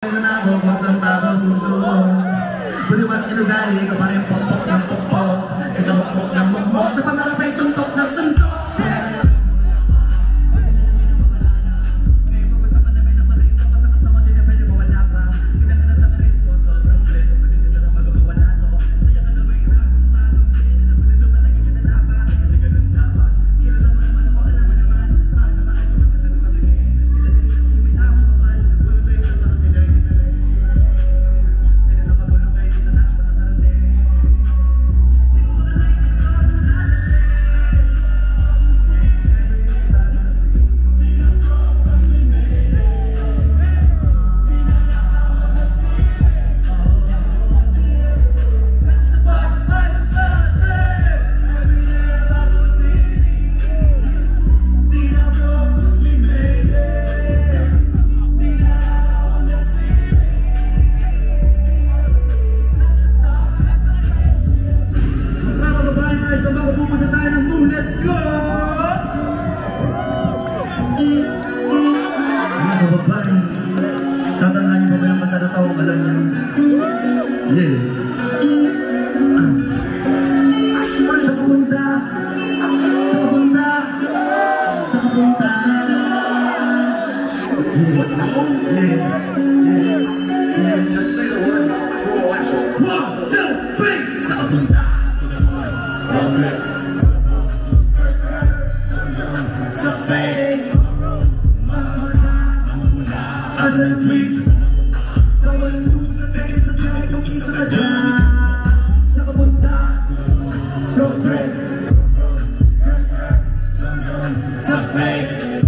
Na ako kung saan pa ako susunod. Buti mas inugali ko pa rin pokpok ng pokpok. Isa mokmok ng mokmok sa pangarap ay suntok na suntok. Tatandaan niyo ba yung kanta na tawag alam niyo? Yeah. Sa kapunta, sa kapunta, sa kapunta. Yeah. Just say the word, throw asshole. 1, 2, 3, sa kapunta. Road trip. Sa fake. As a twist, bawal lose na text na tayo kung isa ka dyan. Sa kapunta, road trip, sa fake,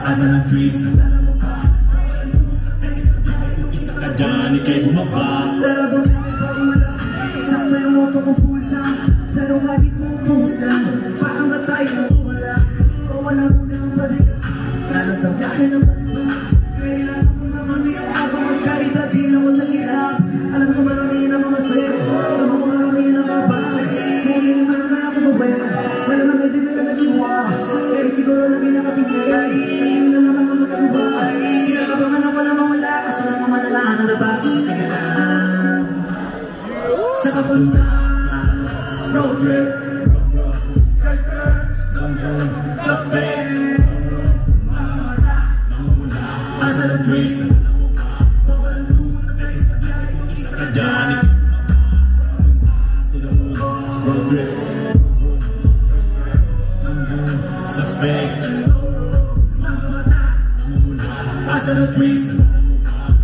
as a twist, bawal lose na text na tayo kung isa ka dyan. Ika'y bumaba. Darabang tayo pa umala, saksa yung moto ko full tank. Pero kahit mo pumunta, parang na tayo wala. O wala muna ang balikan. Lalo sa biyahe ng baliba, kailangan ko na kami ang abang magkahit at di ako nag-irap. Alam ko maramihan ang mga sayo, alam ko maramihan ang abang. Ngunit naman ang kaya ko gawin, wala naman din na nag-iwa. Kaya siguro na pinakatingkay, kasi na naman ang magkaiba. Kinakabangan ako na mawala, kaso na mamalalaan ang labaki tingnan. Sa kapunta, road trip, sa fake, as a twist, bawal lose na text na tayo kung isa ka dyan. Road trip, sa fake, as a twist,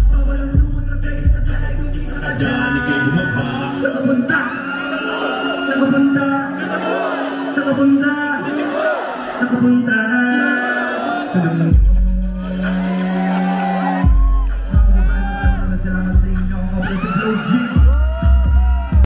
bawal lose na text na tayo kung isa ka dyan. Ika'y bumaba. Sa kapunta, sa kapunta, sa kapunta, sa kapunta.